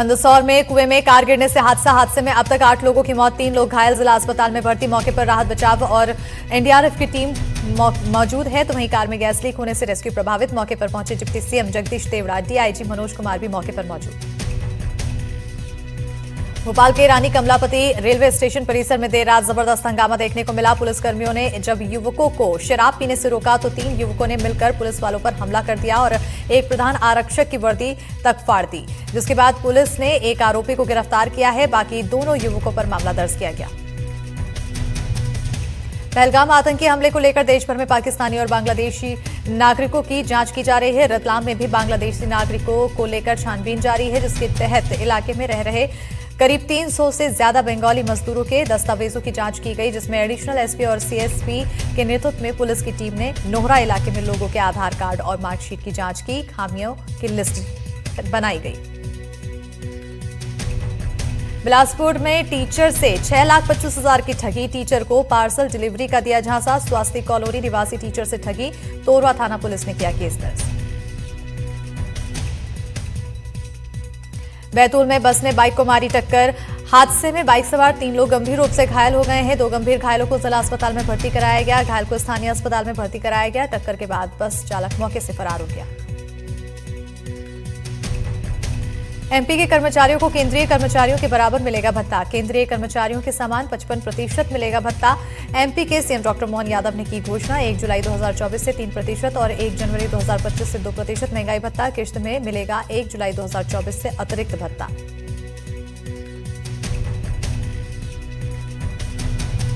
मंदसौर में कुएं में कार गिरने से हादसे में अब तक 8 लोगों की मौत, 3 लोग घायल, जिला अस्पताल में भर्ती। मौके पर राहत बचाव और एनडीआरएफ की टीम मौजूद है, तो वहीं कार में गैस लीक होने से रेस्क्यू प्रभावित। मौके पर पहुंचे deputy CM Jagdish Devda, DIG Manoj Kumar भी मौके पर मौजूद। भोपाल के रानी कमलापति रेलवे स्टेशन परिसर में देर रात जबरदस्त हंगामा देखने को मिला। पुलिसकर्मियों ने जब युवकों को शराब पीने से रोका तो 3 युवकों ने मिलकर पुलिस वालों पर हमला कर दिया और एक प्रधान आरक्षक की वर्दी तक फाड़ दी, जिसके बाद पुलिस ने एक आरोपी को गिरफ्तार किया है। बाकी दोनों युवकों पर मामला दर्ज किया गया। पहलगाम आतंकी हमले को लेकर देश भर में पाकिस्तानी और बांग्लादेशी नागरिकों की जांच की जा रही है। रतलाम में भी बांग्लादेशी नागरिकों को लेकर छानबीन जारी है, जिसके तहत इलाके में रह रहे करीब 300 से ज्यादा बंगाली मजदूरों के दस्तावेजों की जांच की गई, जिसमें एडिशनल एसपी और सीएसपी के नेतृत्व में पुलिस की टीम ने नोहरा इलाके में लोगों के आधार कार्ड और मार्कशीट की जांच की। खामियों की लिस्ट बनाई गई। बिलासपुर में टीचर से 6,25,000 की ठगी, टीचर को पार्सल डिलीवरी का दिया झांसा। स्वास्थ्य कॉलोनी निवासी टीचर से ठगी, तोरवा थाना पुलिस ने किया केस दर्ज। बैतूल में बस ने बाइक को मारी टक्कर, हादसे में बाइक सवार 3 लोग गंभीर रूप से घायल हो गए हैं। 2 गंभीर घायलों को जिला अस्पताल में भर्ती कराया गया, घायल को स्थानीय अस्पताल में भर्ती कराया गया। टक्कर के बाद बस चालक मौके से फरार हो गया। एमपी के कर्मचारियों को केंद्रीय कर्मचारियों के बराबर मिलेगा भत्ता, केंद्रीय कर्मचारियों के समान 55% मिलेगा भत्ता। एमपी के सीएम डॉक्टर मोहन यादव ने की घोषणा। 1 जुलाई 2024 से 3% और 1 जनवरी 2025 से 2% महंगाई भत्ता किश्त में मिलेगा। 1 जुलाई 2024 से अतिरिक्त भत्ता।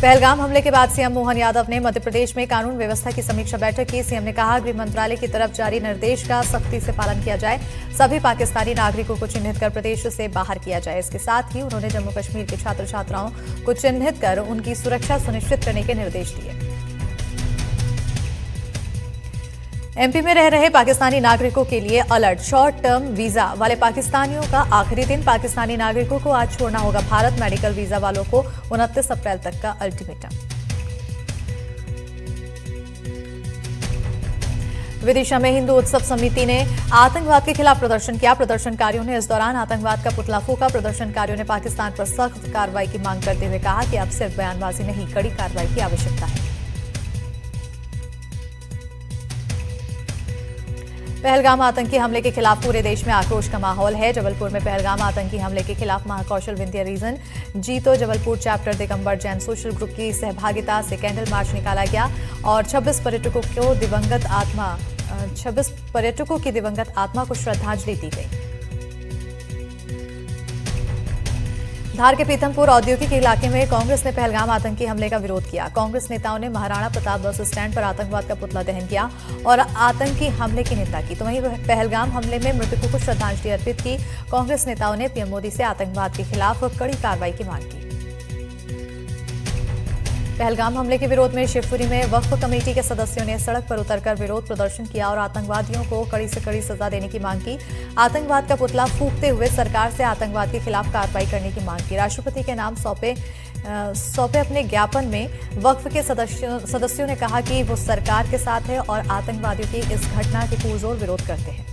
पहलगाम हमले के बाद सीएम मोहन यादव ने मध्य प्रदेश में कानून व्यवस्था की समीक्षा बैठक की। सीएम ने कहा, गृह मंत्रालय की तरफ जारी निर्देश का सख्ती से पालन किया जाए, सभी पाकिस्तानी नागरिकों को चिन्हित कर प्रदेश से बाहर किया जाए। इसके साथ ही उन्होंने जम्मू कश्मीर के छात्र छात्राओं को चिन्हित कर उनकी सुरक्षा सुनिश्चित करने के निर्देश दिए। एमपी में रह रहे पाकिस्तानी नागरिकों के लिए अलर्ट, शॉर्ट टर्म वीजा वाले पाकिस्तानियों का आखिरी दिन। पाकिस्तानी नागरिकों को आज छोड़ना होगा भारत। मेडिकल वीजा वालों को 29 अप्रैल तक का अल्टीमेटम। विदिशा में हिंदू उत्सव समिति ने आतंकवाद के खिलाफ प्रदर्शन किया। प्रदर्शनकारियों ने इस दौरान आतंकवाद का पुतला फूंका। प्रदर्शनकारियों ने पाकिस्तान पर सख्त कार्रवाई की मांग करते हुए कहा कि अब सिर्फ बयानबाजी नहीं, कड़ी कार्रवाई की आवश्यकता है। पहलगाम आतंकी हमले के खिलाफ पूरे देश में आक्रोश का माहौल है। जबलपुर में पहलगाम आतंकी हमले के खिलाफ महाकौशल विंध्य रीजन जीतो Jabalpur chapter Digambar Jain social group की सहभागिता से कैंडल मार्च निकाला गया और 26 पर्यटकों की दिवंगत आत्मा को श्रद्धांजलि दी गई। धार के पीथमपुर औद्योगिक इलाके में कांग्रेस ने पहलगाम आतंकी हमले का विरोध किया। कांग्रेस नेताओं ने महाराणा प्रताप बस स्टैंड पर आतंकवाद का पुतला दहन किया और आतंकी हमले की निंदा की। तो वहीं पहलगाम हमले में मृतकों को श्रद्धांजलि अर्पित की। कांग्रेस नेताओं ने पीएम मोदी से आतंकवाद के खिलाफ कड़ी कार्रवाई की मांग की। पहलगाम हमले के विरोध में शिवपुरी में वक्फ कमेटी के सदस्यों ने सड़क पर उतरकर विरोध प्रदर्शन किया और आतंकवादियों को कड़ी से कड़ी सजा देने की मांग की। आतंकवाद का पुतला फूंकते हुए सरकार से आतंकवाद के खिलाफ कार्रवाई करने की मांग की। राष्ट्रपति के नाम सौंपे अपने ज्ञापन में वक्फ के सदस्यों ने कहा कि वो सरकार के साथ है और आतंकवादियों की इस घटना के पुरजोर विरोध करते हैं।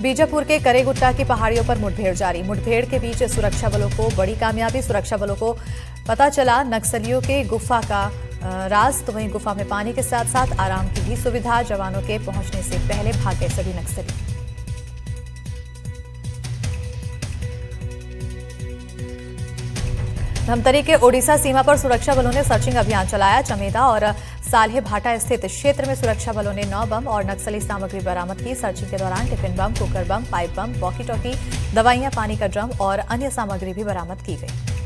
बीजापुर के करेगुट्टा की पहाड़ियों पर मुठभेड़ जारी। मुठभेड़ के बीच सुरक्षा बलों को बड़ी कामयाबी। सुरक्षा बलों को पता चला नक्सलियों के गुफा का राज, तो वहीं गुफा में पानी के साथ साथ आराम की भी सुविधा। जवानों के पहुंचने से पहले भाग गए सभी नक्सली। धमतरी के ओडिशा सीमा पर सुरक्षा बलों ने सर्चिंग अभियान चलाया। चमेदा और साल्हे भाटा स्थित क्षेत्र में सुरक्षा बलों ने 9 बम और नक्सली सामग्री बरामद की। सर्चिंग के दौरान tiffin bomb, cooker bomb, pipe bomb, walkie talkie, दवाइयां, पानी का ड्रम और अन्य सामग्री भी बरामद की गई।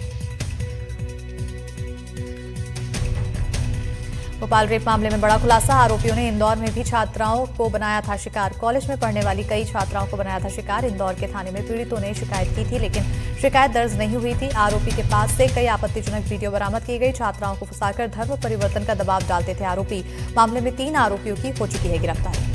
भोपाल रेप मामले में बड़ा खुलासा। आरोपियों ने इंदौर में भी छात्राओं को बनाया था शिकार। कॉलेज में पढ़ने वाली कई छात्राओं को बनाया था शिकार। इंदौर के थाने में पीड़ितों ने शिकायत की थी, लेकिन शिकायत दर्ज नहीं हुई थी। आरोपी के पास से कई आपत्तिजनक वीडियो बरामद की गई। छात्राओं को फंसाकर धर्म परिवर्तन का दबाव डालते थे आरोपी। मामले में 3 आरोपियों की हो चुकी है गिरफ्तारी।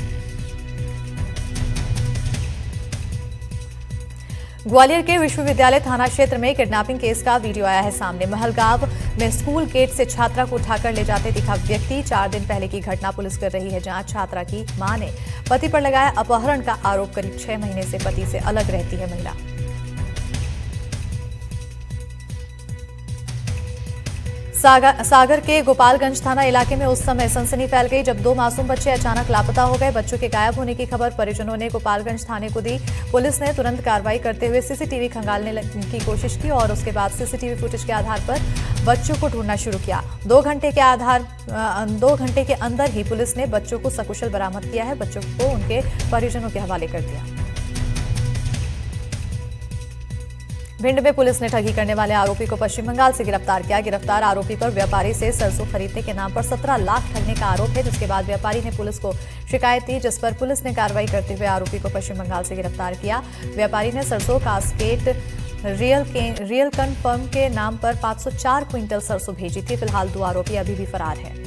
ग्वालियर के विश्वविद्यालय थाना क्षेत्र में किडनैपिंग केस का वीडियो आया है सामने। महलगांव में स्कूल गेट से छात्रा को उठाकर ले जाते दिखा व्यक्ति। 4 दिन पहले की घटना पुलिस कर रही है जांच। छात्रा की मां ने पति पर लगाया अपहरण का आरोप। करीब 6 महीने से पति से अलग रहती है महिला। सागर के गोपालगंज थाना इलाके में उस समय सनसनी फैल गई जब 2 मासूम बच्चे अचानक लापता हो गए। बच्चों के गायब होने की खबर परिजनों ने गोपालगंज थाने को दी। पुलिस ने तुरंत कार्रवाई करते हुए सीसीटीवी खंगालने की कोशिश की और उसके बाद सीसीटीवी फुटेज के आधार पर बच्चों को ढूंढना शुरू किया। 2 घंटे के अंदर ही पुलिस ने बच्चों को सकुशल बरामद किया है। बच्चों को उनके परिजनों के हवाले कर दिया। भिंड में पुलिस ने ठगी करने वाले आरोपी को पश्चिम बंगाल से गिरफ्तार किया। गिरफ्तार आरोपी पर व्यापारी से सरसों खरीदने के नाम पर 17 लाख ठगने का आरोप है, जिसके बाद व्यापारी ने पुलिस को शिकायत दी, जिस पर पुलिस ने कार्रवाई करते हुए आरोपी को पश्चिम बंगाल से गिरफ्तार किया। व्यापारी ने सरसों कास्केट रियल कन्फर्म के नाम पर 504 क्विंटल सरसों भेजी थी। फिलहाल 2 आरोपी अभी भी फरार है।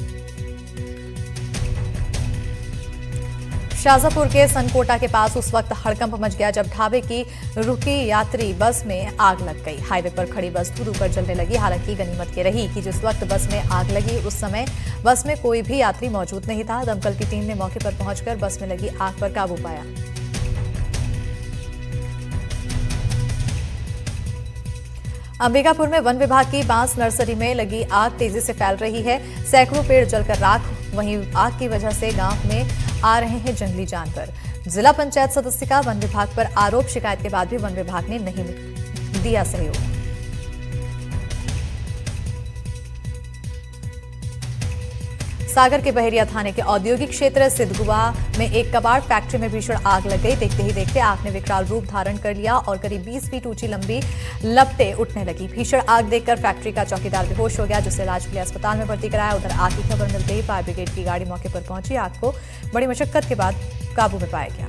शाजापुर के सनकोटा के पास उस वक्त हड़कंप मच गया जब ढाबे की रुकी यात्री बस में आग लग गई। हाईवे पर खड़ी बस धुआं पर जलने लगी। हालांकि गनीमत ये रही कि जिस वक्त बस में आग लगी उस समय बस में कोई भी यात्री मौजूद नहीं था। दमकल की टीम ने मौके पर पहुंचकर बस में लगी आग पर काबू पाया। अंबिकापुर में वन विभाग की बांस नर्सरी में लगी आग तेजी से फैल रही है। सैकड़ों पेड़ जलकर राख। वहीं आग की वजह से गांव में आ रहे हैं जंगली जानवर। जिला पंचायत सदस्य का वन विभाग पर आरोप। शिकायत के बाद भी वन विभाग ने नहीं दिया सहयोग। सागर के बहेरिया थाने के औद्योगिक क्षेत्र सिद्धगुआ में एक कबाड़ फैक्ट्री में भीषण आग लग गई। देखते ही देखते आग ने विकराल रूप धारण कर लिया और करीब 20 फीट ऊंची लंबी लपटें उठने लगी। भीषण आग देखकर फैक्ट्री का चौकीदार बेहोश हो गया, जिसे इलाज के लिए अस्पताल में भर्ती कराया। उधर आग की खबर मिलते ही फायर ब्रिगेड की गाड़ी मौके पर पहुंची। आग को बड़ी मशक्कत के बाद काबू में पाया गया।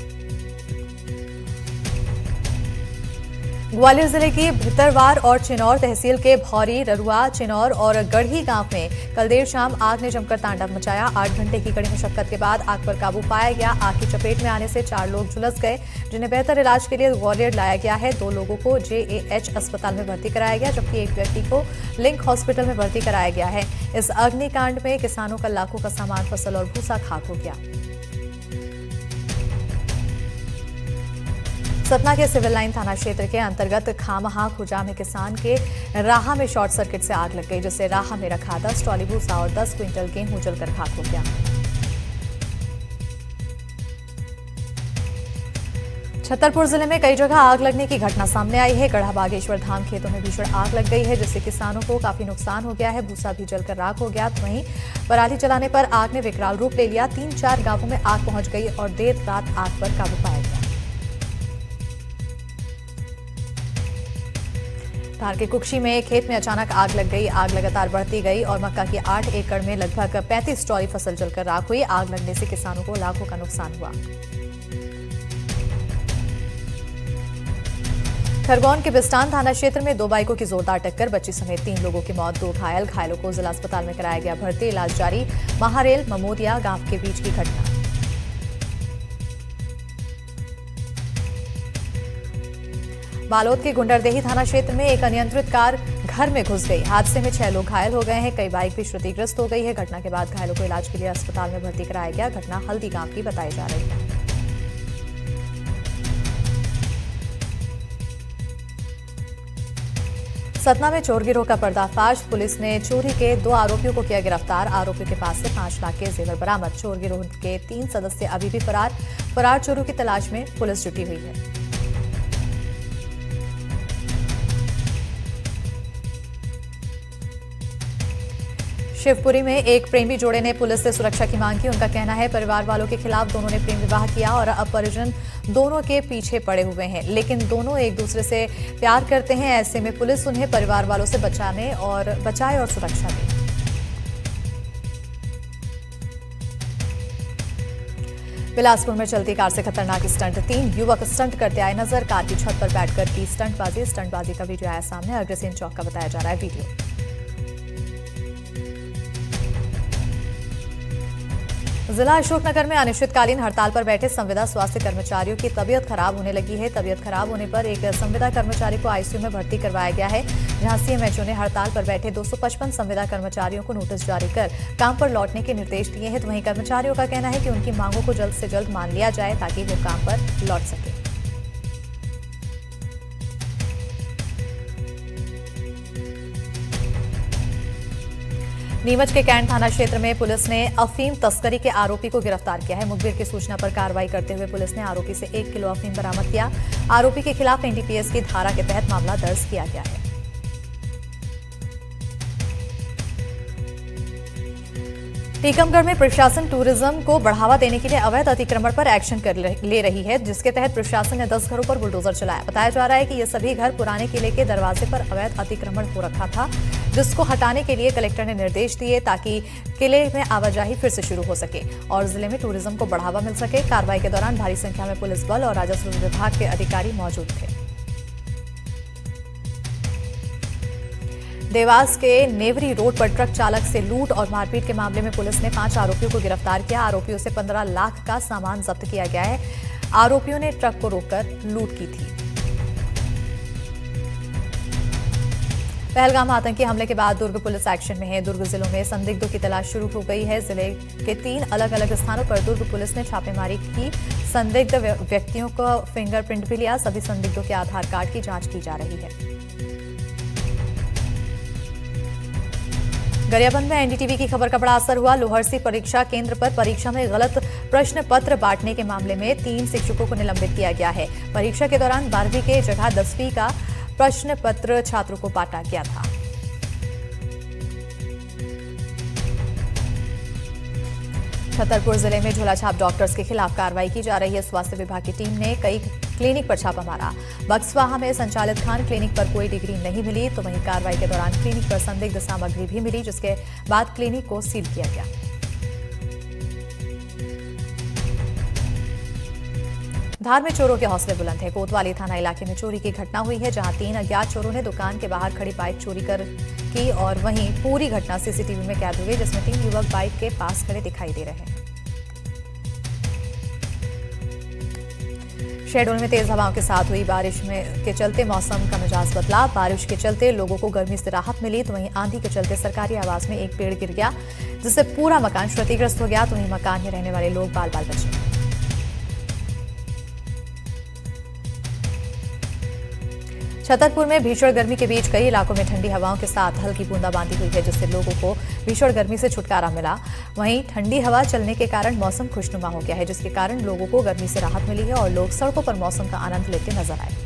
ग्वालियर जिले की भितरवार और चिनौर तहसील के भौरी, ररुआ, चिनौर और गढ़ी गांव में कल देर शाम आग ने जमकर तांडव मचाया। 8 घंटे की कड़ी मशक्कत के बाद आग पर काबू पाया गया। आग की चपेट में आने से 4 लोग झुलस गए, जिन्हें बेहतर इलाज के लिए ग्वालियर लाया गया है। 2 लोगों को JAH अस्पताल में भर्ती कराया गया, जबकि एक व्यक्ति को लिंक हॉस्पिटल में भर्ती कराया गया है। इस अग्निकांड में किसानों का लाखों का सामान, फसल और भूसा खाक हो गया। सतना के सिविल लाइन थाना क्षेत्र के अंतर्गत खामहा खुजा में किसान के राह में शॉर्ट सर्किट से आग लग गई, जिससे राह में रखा 10 ट्रॉली भूसा और 10 क्विंटल गेहूं जलकर खाक हो गया। छतरपुर जिले में कई जगह आग लगने की घटना सामने आई है। गढ़ा बागेश्वर धाम खेतों में भीषण आग लग गई है, जिससे किसानों को काफी नुकसान हो गया है। भूसा भी जलकर राख हो गया। वहीं पराली जलाने पर आग ने विकराल रूप ले लिया। 3-4 गांवों में आग पहुंच गई और देर रात आग पर काबू पाया गया। धार के कुक्षी में खेत में अचानक आग लग गई। आग लगातार बढ़ती गई और मक्का की 8 एकड़ में लगभग 35 ट्रॉली फसल जलकर राख हुई। आग लगने से किसानों को लाखों का नुकसान हुआ। खरगोन के बिस्टान थाना क्षेत्र में 2 बाइकों की जोरदार टक्कर, बच्ची समेत 3 लोगों की मौत, 2 घायल। घायलों को जिला अस्पताल में कराया गया भर्ती, इलाज जारी। महारेल ममोदिया गांव के बीच की घटना। बालोद के गुंडरदेही थाना क्षेत्र में एक अनियंत्रित कार घर में घुस गई। हादसे में 6 लोग घायल हो गए हैं। कई बाइक भी क्षतिग्रस्त हो गई है। घटना के बाद घायलों को इलाज के लिए अस्पताल में भर्ती कराया गया। घटना हल्दी गांव की बताई जा रही है। सतना में चोर गिरोह का पर्दाफाश, पुलिस ने चोरी के 2 आरोपियों को किया गिरफ्तार। आरोपियों के पास से 5 लाख के जेवर बरामद। चोर गिरोह के 3 सदस्य अभी भी फरार चोरों की तलाश में पुलिस जुटी हुई है। शिवपुरी में एक प्रेमी जोड़े ने पुलिस से सुरक्षा की मांग की। उनका कहना है परिवार वालों के खिलाफ दोनों ने प्रेम विवाह किया और अब परिजन दोनों के पीछे पड़े हुए हैं, लेकिन दोनों एक दूसरे से प्यार करते हैं। ऐसे में पुलिस उन्हें परिवार वालों से बचाए और सुरक्षा दे। बिलासपुर में चलती कार से खतरनाक स्टंट, 3 युवक स्टंट करते आए नजर। कार की छत पर बैठकर की स्टंटबाजी का वीडियो आया सामने। अग्रसेन चौक का बताया जा रहा है वीडियो। जिला अशोकनगर में अनिश्चितकालीन हड़ताल पर बैठे संविदा स्वास्थ्य कर्मचारियों की तबीयत खराब होने लगी है। तबीयत खराब होने पर एक संविदा कर्मचारी को आईसीयू में भर्ती करवाया गया है, जहां सीएमएचओ ने हड़ताल पर बैठे 255 संविदा कर्मचारियों को नोटिस जारी कर काम पर लौटने के निर्देश दिए हैं। तो वहीं कर्मचारियों का कहना है कि उनकी मांगों को जल्द से जल्द मान लिया जाए ताकि वो काम पर लौट सके। नीमच के कैंट थाना क्षेत्र में पुलिस ने अफीम तस्करी के आरोपी को गिरफ्तार किया है। मुखबिर की सूचना पर कार्रवाई करते हुए पुलिस ने आरोपी से 1 किलो अफीम बरामद किया। आरोपी के खिलाफ एनडीपीएस की धारा के तहत मामला दर्ज किया गया है। टीकमगढ़ में प्रशासन टूरिज्म को बढ़ावा देने के लिए अवैध अतिक्रमण पर एक्शन ले रही है, जिसके तहत प्रशासन ने 10 घरों पर बुलडोजर चलाया। बताया जा रहा है कि ये सभी घर पुराने किले के दरवाजे पर अवैध अतिक्रमण हो रखा था, जिसको हटाने के लिए कलेक्टर ने निर्देश दिए ताकि किले में आवाजाही फिर से शुरू हो सके और जिले में टूरिज्म को बढ़ावा मिल सके। कार्रवाई के दौरान भारी संख्या में पुलिस बल और राजस्व विभाग के अधिकारी मौजूद थे। देवास के नेवरी रोड पर ट्रक चालक से लूट और मारपीट के मामले में पुलिस ने 5 आरोपियों को गिरफ्तार किया। आरोपियों से 15 लाख का सामान जब्त किया गया है। आरोपियों ने ट्रक को रोककर लूट की थी। पहलगाम आतंकी हमले के बाद दुर्ग पुलिस एक्शन में है। दुर्ग जिलों में संदिग्धों की तलाश शुरू हो गई है। जिले के 3 अलग अलग स्थानों पर दुर्ग पुलिस ने छापेमारी की। संदिग्ध व्यक्तियों का फिंगरप्रिंट भी लिया। सभी संदिग्धों के आधार कार्ड की जांच की जा रही है। गरियाबंद में एनडीटीवी की खबर का बड़ा असर हुआ। लोहरसी परीक्षा केंद्र पर परीक्षा में गलत प्रश्न पत्र बांटने के मामले में 3 शिक्षकों को निलंबित किया गया है। परीक्षा के दौरान 12वीं के जगह 10वीं का प्रश्न पत्र छात्रों को बांटा गया था। छतरपुर जिले में झोलाछाप डॉक्टर्स के खिलाफ कार्रवाई की जा रही है। स्वास्थ्य विभाग की टीम ने कई क्लिनिक पर छापा मारा। बक्सवाहा में संचालित खान क्लिनिक पर कोई डिग्री नहीं मिली, तो वहीं कार्रवाई के दौरान क्लिनिक पर संदिग्ध सामग्री भी मिली, जिसके बाद क्लिनिक को सील किया गया। धार में चोरों के हौसले बुलंद है। कोतवाली थाना इलाके में चोरी की घटना हुई है, जहां 3 अज्ञात चोरों ने दुकान के बाहर खड़ी बाइक चोरी की और वहीं पूरी घटना सीसीटीवी में कैद हुई, जिसमें 3 युवक बाइक के पास खड़े दिखाई दे रहे हैं। शहडोल में तेज हवाओं के साथ हुई बारिश के चलते मौसम का मिजाज बदला। बारिश के चलते लोगों को गर्मी से राहत मिली, तो वहीं आंधी के चलते सरकारी आवास में एक पेड़ गिर गया, जिससे पूरा मकान क्षतिग्रस्त हो गया। तो वहीं मकान में रहने वाले लोग बाल बाल बचे। छतरपुर में भीषण गर्मी के बीच कई इलाकों में ठंडी हवाओं के साथ हल्की बूंदाबांदी हुई है, जिससे लोगों को भीषण गर्मी से छुटकारा मिला। वहीं ठंडी हवा चलने के कारण मौसम खुशनुमा हो गया है, जिसके कारण लोगों को गर्मी से राहत मिली है और लोग सड़कों पर मौसम का आनंद लेते नजर आए।